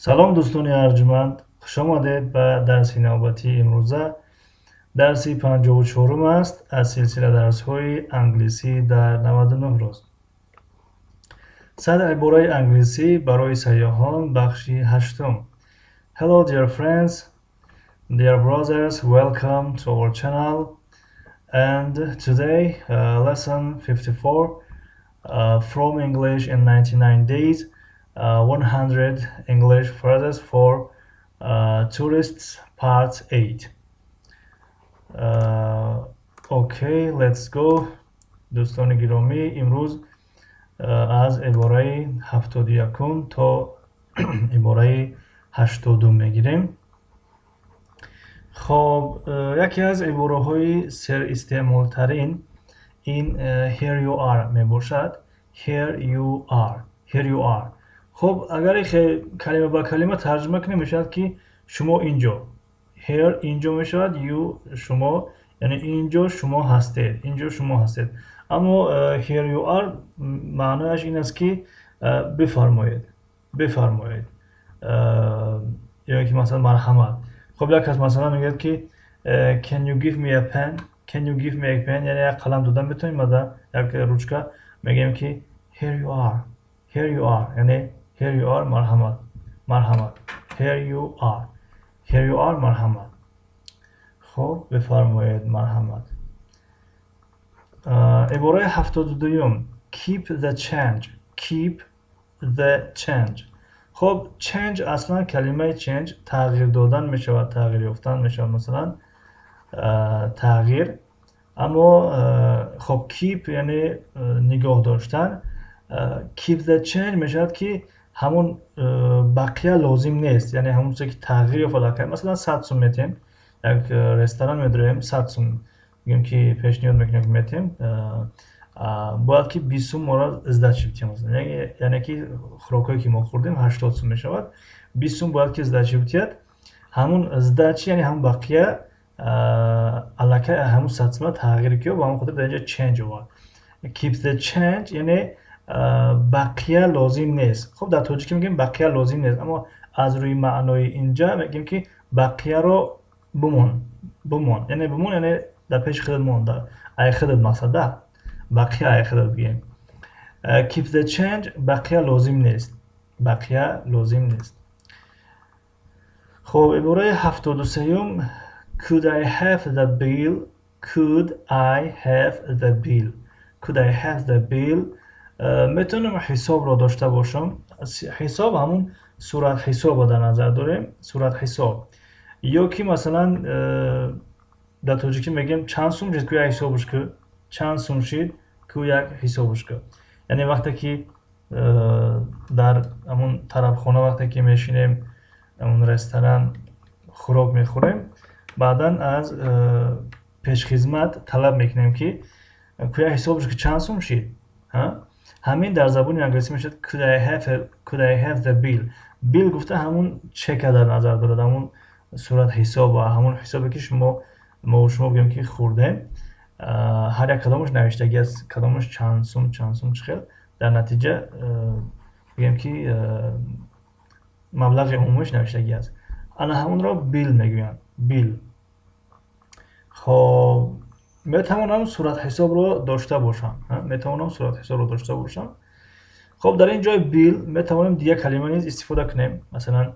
салом дӯстони арҷуманд, хуш омадед ба дарси навбатии имрӯза. Дарси 54 аст аз силсила дарсҳои англисӣ дар 99 рӯз. Сад ибораи англисӣ барои сайёҳон бахши 8. Hello dear friends, dear brothers, welcome to our channel. And today lesson 54 from English in 99 days, 100 English phrases for tourists part 8. Okay, let's go. دوستان گرامی، امروز از عباره 71 تا عباره 82 میگیریم. خب یکی از عباره های سر استعمال ترین این here you are می باشد. here you are. here you are. خب اگر کلمه با کلمه ترجمه کنیم میشود که شما اینجا. here اینجا میشود، you شما، یعنی اینجا شما هستید، اینجا شما هستید. اما here you are معنایش این است که بفرمایید، بفرمایید، یا که مثلا مرحمت. خب یک کس مثلا میگه که can you give me a pen, can you give me a pen، یعنی یک قلم دادن میتونیم ماده یک روچکا، میگیم که here you are, here you are، یعنی here you are مرحمت، مرحمت، here you are، here you are مرحمت. خب بفرمایید مرحمت. عباره 72 keep the change، keep the change. خب change اصلا کلمه change تغییر دادن می شود، تغییر یافتن می شود، مثلا تغییر. اما خب keep یعنی نگاه داشتن. keep the change می شود که همون بقیه لازم نیست، یعنی همون چیزی که تغییر یافته. مثلا 100 سوم میتیم، یک رستوران میداریم 100 سوم میگیم که پیشنهاد میکنیم که میتیم باید که 20 سوم ما را ازده چی بتیم، یعنی که خوراکایی که ما خوردیم 80 سوم میشود، 20 سوم باید که ازده چی بتید. همون ازده چی یعنی همون بقیه علاقه همون 100 سوم تغییر که با همون خاطر در اینجا change آورد. keep the change یعنی بقیه لازم نیست. خب در تاجیکی میگیم بقیه لازم نیست، اما از روی معنای اینجا میگیم که بقیه رو بمون، بمون یعنی بمون یعنی در پیش خودت مون، در ای خودت مقصده، بقیه ای خودت بگیم. keep the change بقیه لازم نیست، بقیه لازم نیست. خب عباره 73 could I have the bill, could I have the bill، could I have the bill. میتونم حساب را داشته باشم. حساب همون صورت حساب در نظر داریم، صورت حساب. یا که مثلا در تاجیکی میگیم چند سوم شد که یک حسابش که، چند سوم شد که یک حسابش که، یعنی وقتی که در همون طرف خانه وقتی که میشینیم همون رستوران خوراک میخوریم، بعدا از پیش خدمت طلب میکنیم که یک حسابش که چند سوم شد. همین در زبان انگلیسی میشد could I have the bill. bill گفته همون چک در نظر دارد، همون صورت حساب و همون حسابی که شما بگیم که خوردیم. هر یک کدامش نوشتگی است، کدامش چند سوم چخیل، در نتیجه بگیم که مبلغ عمومیش نوشتگی است. انا همون را بیل میگویم، بیل. خب میتوانم صورت حساب رو داشته باشم، میتوانم صورت حساب رو داشته باشم. خب در این جای بیل میتوانیم دیگه کلمه نیز استفاده کنیم. مثلا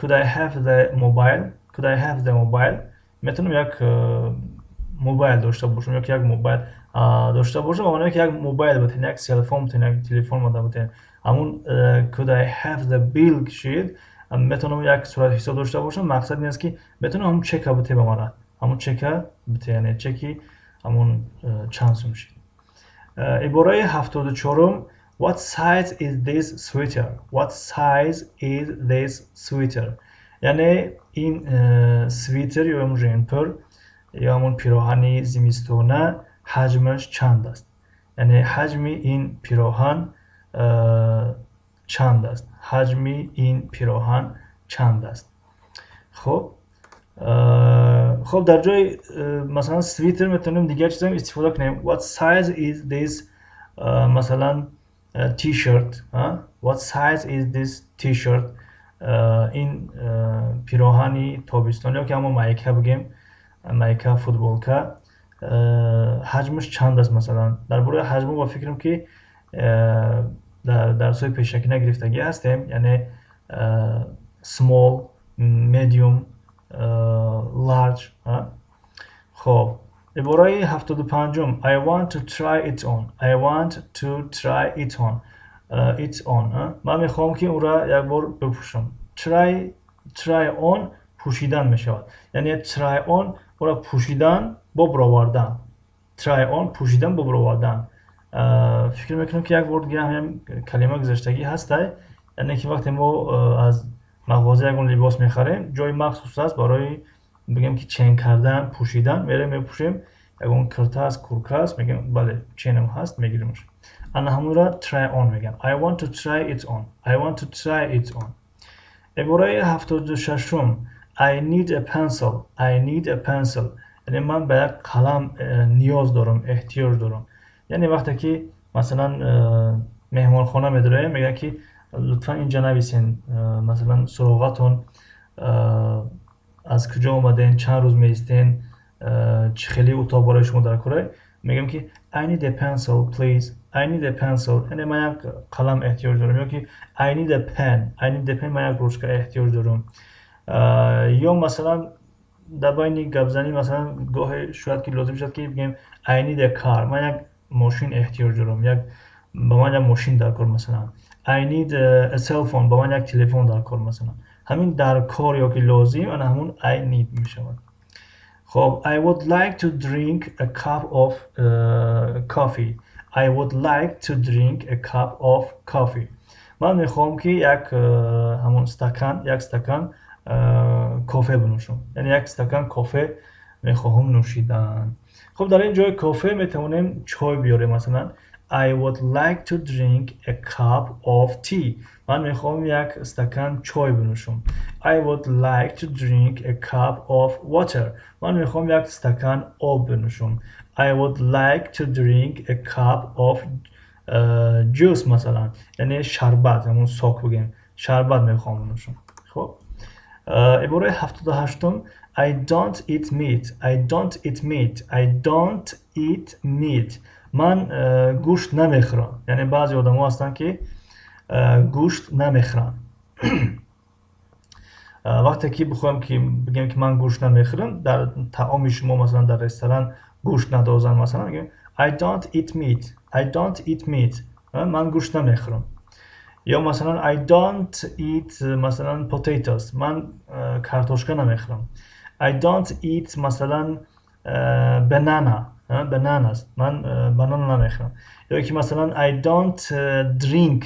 could I have the mobile، could I have the mobile، میتونم یک موبایل داشته باشم، یا یک موبایل داشته باشم، اما یک موبایل بتین، یک سل فون بتین، یک تلفن ماده بتین. همون could I have the bill شید، میتونم یک صورت حساب داشته باشم. مقصد این است که میتونم همون چک بته بمانه، همون چک بته، یعنی چکی همون چند سوم شد. عباره 74 what size is this sweater، what size is this sweater، یعنی این سویتر یا همون ژمپر یا همون پیراهن زمستانه حجمش چند است، یعنی حجم این پیراهن چند است، حجم این پیراهن چند است. خب در جای مثلا سویتر میتونیم دیگر چیزا استفاده کنیم. what size is this مثلا t-shirt، what size is this t-shirt، این پیراهنی تابستانی که همون مایکا بگیم، مایکا فوتبالکا، حجمش چند است؟ مثلا درباره حجم با فکرم که در درس‌های پیشکی نگرفتگی هستیم، یعنی small, medium, large. خب عباره 75م I want to try it on. I want to try it on. It's on. من میخوام که اون را یک بار بپوشم. Try on پوشیدن میشود، یعنی try on اون را پوشیدن با برآوردن. try on پوشیدن با برآوردن. فکر میکنم که یک بار دیگه هم کلمه گذشتگی هسته، یعنی که وقتی ما از مغازه یک لباس میخریم جای مخصوص است برای بگیم که چین کردن، پوشیدن، میریم میپوشیم. یک کرته است، کورکه است، میگیم بله چینم هست میگیریمش. انا همون را try on میگن. I want to try it on. I want to try it on. عباره 76م I need a pencil. I need a pencil. یعنی من به یک قلم نیاز دارم، احتیاج دارم. یعنی وقتی که مثلا مهمان خانه میداره میگه که لطفا اینجا نویسین مثلا سراغتون از کجا اومدین، چند روز میستین، چه خیلی اتاق برای شما در کاره، میگم که I need a pencil please. I need a pencil. یعنی من یک قلم احتیاج دارم. یا که I need a pen. I need a pen. من یک روشکه احتیاج دارم. یا مثلا در بین گپ زنی مثلا گاهی شاید که لازم شد که بگیم I need a car. من یک ماشین احتیاج دارم. با من یک ماشین در کار. مثلا I need a cell phone. با من یک تلفن در کار. مثلا همین در کار یا که لازم انا همون I need می شود. خب I would like to drink a cup of coffee. I would like to drink a cup of coffee. من میخوام که یک استکان کافه بنوشم، یعنی یک استکان کافه میخواهم نوشیدن. خب در این جای کافه میتونیم چای بیاریم. مثلا I would like to drink a cup of tea. من میخوام یک استکان چای بنوشم. I would like to drink a cup of water. من میخوام یک استکان آب بنوشم. I would like to drink a cup of juice مثلا، یعنی شربت، همون ساک بگیم شربت میخوام بنوشم. خب عباره 78م I don't eat meat. I don't eat meat. I don't eat meat. من گوشت نمیخورم. یعنی بعضی آدم ها هستن که گوشت نمیخورن. وقتی که بخوایم که بگیم که من گوشت نمیخورم، در طعام شما مثلا در رستوران گوشت ندازن، مثلا میگیم I don't eat meat. I don't eat meat. من گوشت نمیخورم. یا مثلا I don't eat مثلا potatoes. من کارتوشکا نمیخورم. I don't eat مثلا bananas. من بانان نمیخورم. یا که مثلا I don't drink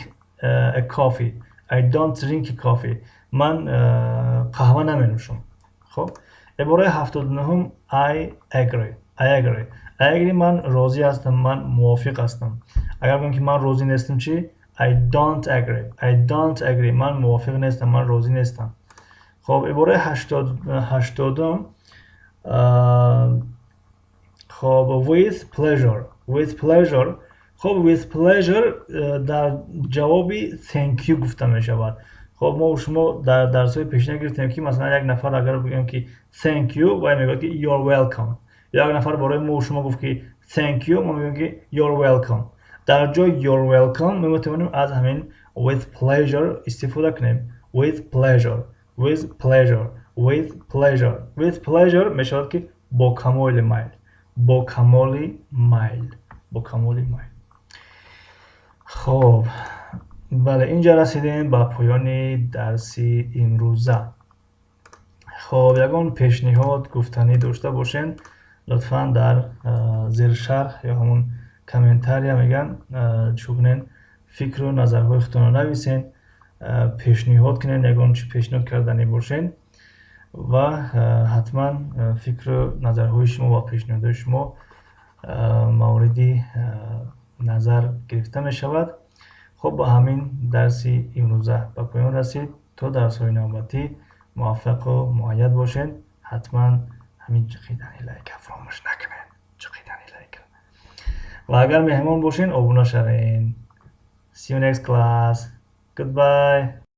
a coffee. I don't drink coffee. من قهوه نمی. خب عباره 79 I agree. I agree. من راضی هستم، من موافق هستم. اگر بگم که من راضی نیستم چی؟ I don't agree. من موافق نیستم، من راضی نیستم. خب عباره 80 خب with pleasure. خب with pleasure در جوابی thank you گفته می شود. خب ما شما در درس‌های پیشین گرفتیم که مثلا یک نفر اگر بگیم که thank you و میگه که you're welcome، یا یک نفر برای ما شما گفت که thank you، ما میگیم که you're welcome. در جای you're welcome ما میتونیم از همین with pleasure استفاده کنیم. with pleasure می شود که با کمال میل. خب بله اینجا رسیدیم به پایان درس امروزه. خب یگان پیشنهاد گفتنی داشته باشین لطفا در زیر شرح یا همون کامنتاری میگن چوبنین فکر و نظرهای خودتون رو نویسین، پیشنهاد کنین یگان چی پیشنهاد کردنی باشین و حتما فکر و نظرهای شما و پیشنهادهای شما موردی نظر گرفته می شود. خب با همین درسی امروزه به پایان رسید. تا درس‌های نوبتی موفق و مؤید باشین. حتما همین چقیدنی لایک فراموش نکنین. و اگر مهمان باشین ابونه شوین. See you next class. Goodbye.